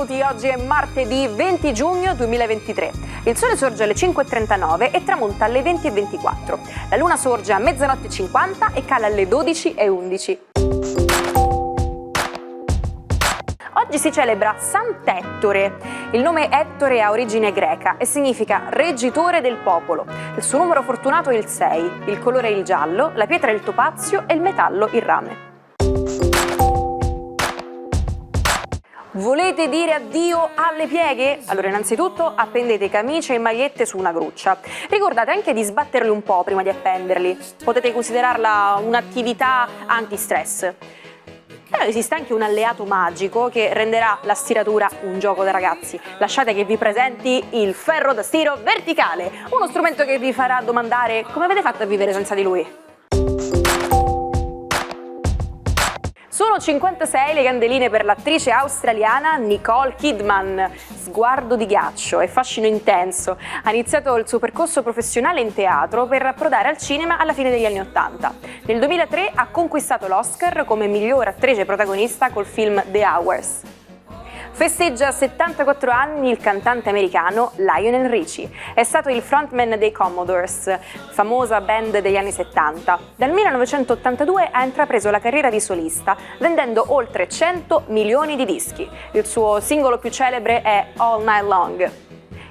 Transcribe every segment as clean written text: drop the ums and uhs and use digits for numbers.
benvenuti. Oggi è martedì 20 giugno 2023. Il sole sorge alle 5:39 e tramonta alle 20:24. La luna sorge a 00:50 e cala alle 12:11. Oggi si celebra Sant'Ettore. Il nome Ettore ha origine greca e significa reggitore del popolo. Il suo numero fortunato è il 6, il colore è il giallo, la pietra è il topazio e il metallo il rame. Volete dire addio alle pieghe? Allora innanzitutto appendete camicie e magliette su una gruccia. Ricordate anche di sbatterli un po' prima di appenderli. Potete considerarla un'attività anti-stress. Però esiste anche un alleato magico che renderà la stiratura un gioco da ragazzi. Lasciate che vi presenti il ferro da stiro verticale, uno strumento che vi farà domandare come avete fatto a vivere senza di lui. Sono 56 le candeline per l'attrice australiana Nicole Kidman. Sguardo di ghiaccio e fascino intenso. Ha iniziato il suo percorso professionale in teatro per approdare al cinema alla fine degli anni '80. Nel 2003 ha conquistato l'Oscar come miglior attrice protagonista col film The Hours. Festeggia 74 anni il cantante americano Lionel Richie. È stato il frontman dei Commodores, famosa band degli anni 70. Dal 1982 ha intrapreso la carriera di solista, vendendo oltre 100 milioni di dischi. Il suo singolo più celebre è All Night Long.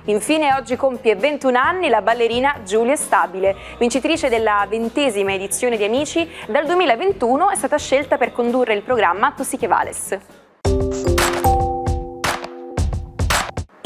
Infine oggi compie 21 anni la ballerina Giulia Stabile, vincitrice della 20ª edizione di Amici. Dal 2021 è stata scelta per condurre il programma Tu sì che vales.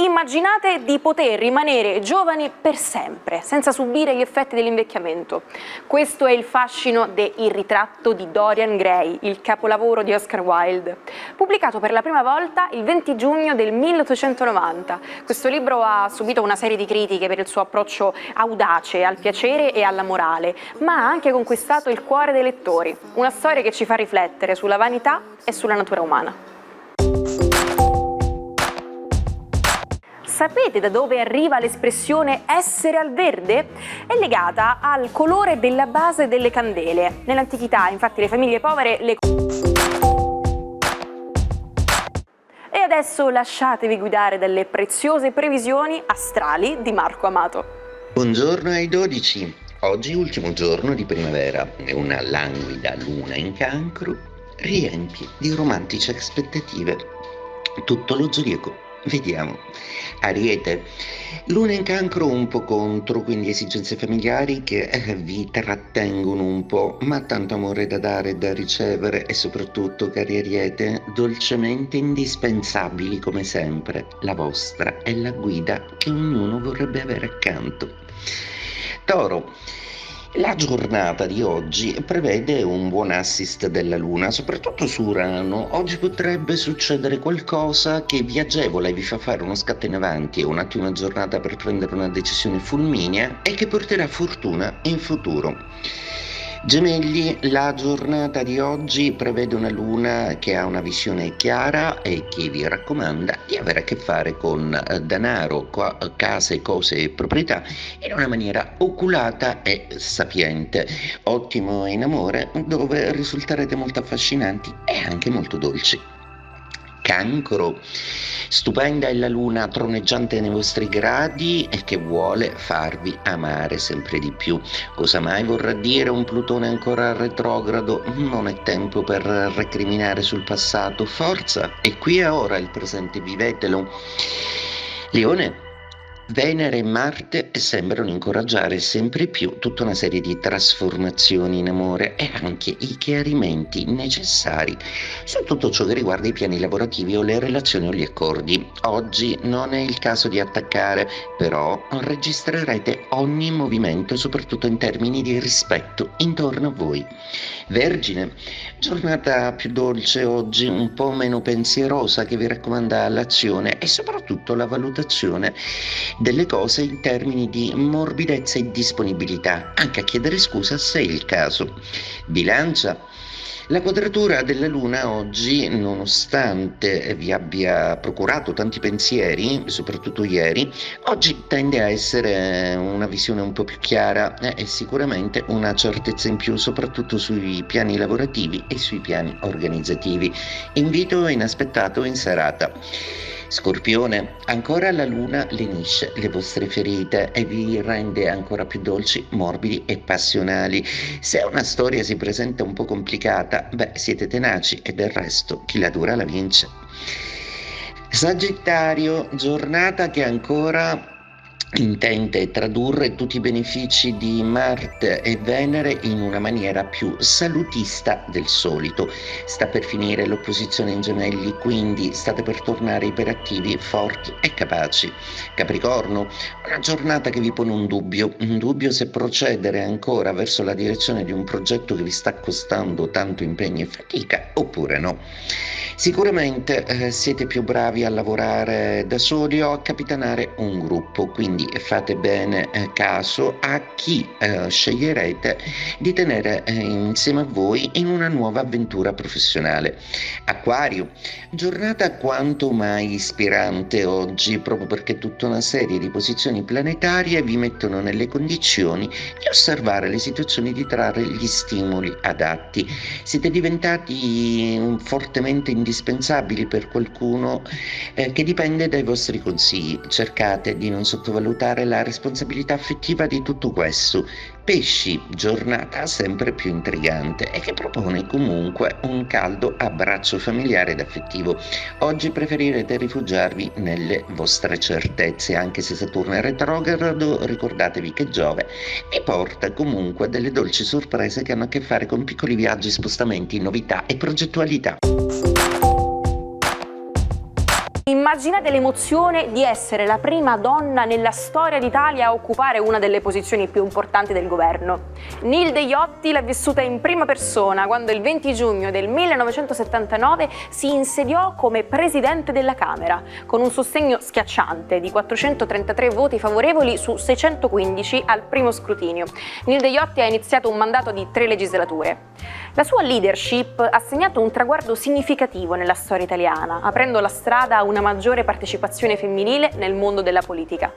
Immaginate di poter rimanere giovani per sempre, senza subire gli effetti dell'invecchiamento. Questo è il fascino de Il ritratto di Dorian Gray, il capolavoro di Oscar Wilde, pubblicato per la prima volta il 20 giugno del 1890. Questo libro ha subito una serie di critiche per il suo approccio audace al piacere e alla morale, ma ha anche conquistato il cuore dei lettori. Una storia che ci fa riflettere sulla vanità e sulla natura umana. Sapete da dove arriva l'espressione essere al verde? È legata al colore della base delle candele. Nell'antichità, infatti, le famiglie povere le... E adesso lasciatevi guidare dalle preziose previsioni astrali di Marco Amato. Buongiorno ai 12. Oggi ultimo giorno di primavera e una languida luna in Cancro riempie di romantiche aspettative tutto lo zodiaco. Vediamo. Ariete, luna in Cancro un po' contro, quindi esigenze familiari che vi trattengono un po', ma tanto amore da dare e da ricevere e soprattutto, cari Ariete, dolcemente indispensabili come sempre. La vostra è la guida che ognuno vorrebbe avere accanto. Toro, la giornata di oggi prevede un buon assist della Luna, soprattutto su Urano. Oggi potrebbe succedere qualcosa che vi agevola e vi fa fare uno scatto in avanti, un'ottima giornata per prendere una decisione fulminea e che porterà fortuna in futuro. Gemelli, la giornata di oggi prevede una luna che ha una visione chiara e che vi raccomanda di avere a che fare con denaro, case, cose e proprietà in una maniera oculata e sapiente. Ottimo in amore, dove risulterete molto affascinanti e anche molto dolci. Cancro, stupenda è la luna troneggiante nei vostri gradi e che vuole farvi amare sempre di più. Cosa mai vorrà dire un Plutone ancora retrogrado? Non è tempo per recriminare sul passato, forza, e qui e ora il presente vivetelo. Leone, Venere e Marte sembrano incoraggiare sempre più tutta una serie di trasformazioni in amore e anche i chiarimenti necessari su tutto ciò che riguarda i piani lavorativi o le relazioni o gli accordi. Oggi non è il caso di attaccare, però registrerete ogni movimento, soprattutto in termini di rispetto intorno a voi. Vergine, giornata più dolce oggi, un po' meno pensierosa, che vi raccomanda l'azione e soprattutto la valutazione delle cose in termini di morbidezza e disponibilità, anche a chiedere scusa se è il caso. Bilancia, la quadratura della Luna oggi, nonostante vi abbia procurato tanti pensieri, soprattutto ieri, oggi tende a essere una visione un po' più chiara e sicuramente una certezza in più, soprattutto sui piani lavorativi e sui piani organizzativi. Invito inaspettato in serata. Scorpione, ancora la luna lenisce le vostre ferite e vi rende ancora più dolci, morbidi e passionali. Se una storia si presenta un po' complicata, siete tenaci e del resto chi la dura la vince. Sagittario, giornata che ancora intende tradurre tutti i benefici di Marte e Venere in una maniera più salutista del solito. Sta per finire l'opposizione in Gemelli, quindi state per tornare iperattivi, forti e capaci. Capricorno, una giornata che vi pone un dubbio se procedere ancora verso la direzione di un progetto che vi sta costando tanto impegno e fatica oppure no. Sicuramente siete più bravi a lavorare da soli o a capitanare un gruppo, quindi fate bene caso a chi sceglierete di tenere insieme a voi in una nuova avventura professionale. Acquario, giornata quanto mai ispirante oggi, proprio perché tutta una serie di posizioni planetarie vi mettono nelle condizioni di osservare le situazioni, di trarre gli stimoli adatti. Siete diventati fortemente indispensabili per qualcuno che dipende dai vostri consigli. Cercate di non sottovalutare la responsabilità affettiva di tutto questo. Pesci, giornata sempre più intrigante e che propone comunque un caldo abbraccio familiare ed affettivo. Oggi preferirete rifugiarvi nelle vostre certezze, anche se Saturno è retrogrado, ricordatevi che Giove vi porta comunque delle dolci sorprese che hanno a che fare con piccoli viaggi, spostamenti, novità e progettualità. Immaginate l'emozione di essere la prima donna nella storia d'Italia a occupare una delle posizioni più importanti del governo. Nilde Iotti l'ha vissuta in prima persona quando il 20 giugno del 1979 si insediò come presidente della Camera, con un sostegno schiacciante di 433 voti favorevoli su 615 al primo scrutinio. Nilde Iotti ha iniziato un mandato di 3 legislature. La sua leadership ha segnato un traguardo significativo nella storia italiana, aprendo la strada a una maggiore partecipazione femminile nel mondo della politica.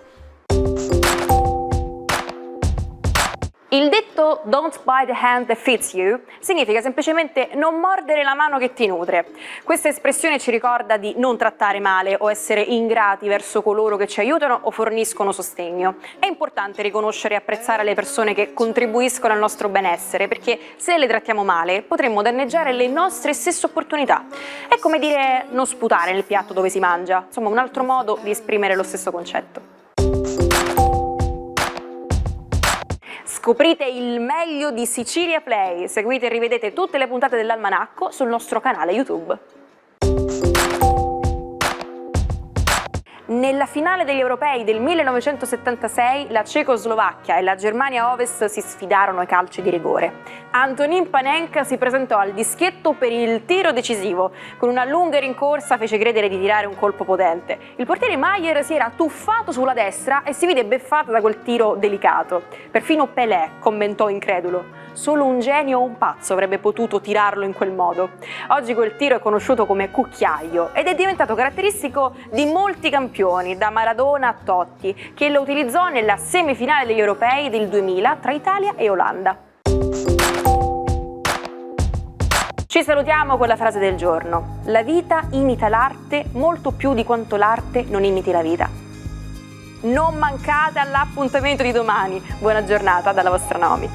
Il detto "Don't buy the hand that feeds you" significa semplicemente non mordere la mano che ti nutre. Questa espressione ci ricorda di non trattare male o essere ingrati verso coloro che ci aiutano o forniscono sostegno. È importante riconoscere e apprezzare le persone che contribuiscono al nostro benessere, perché se le trattiamo male potremmo danneggiare le nostre stesse opportunità. È come dire non sputare nel piatto dove si mangia, insomma un altro modo di esprimere lo stesso concetto. Scoprite il meglio di Sicilia Play, seguite e rivedete tutte le puntate dell'Almanacco sul nostro canale YouTube. Nella finale degli europei del 1976 la Cecoslovacchia e la Germania Ovest si sfidarono ai calci di rigore. Antonin Panenka si presentò al dischetto per il tiro decisivo. Con una lunga rincorsa fece credere di tirare un colpo potente. Il portiere Maier si era tuffato sulla destra e si vide beffato da quel tiro delicato. Perfino Pelé commentò incredulo: solo un genio o un pazzo avrebbe potuto tirarlo in quel modo. Oggi quel tiro è conosciuto come cucchiaio ed è diventato caratteristico di molti campioni, da Maradona a Totti, che lo utilizzò nella semifinale degli europei del 2000 tra Italia e Olanda. Ci salutiamo con la frase del giorno: la vita imita l'arte molto più di quanto l'arte non imiti la vita. Non mancate all'appuntamento di domani. Buona giornata dalla vostra Naomi.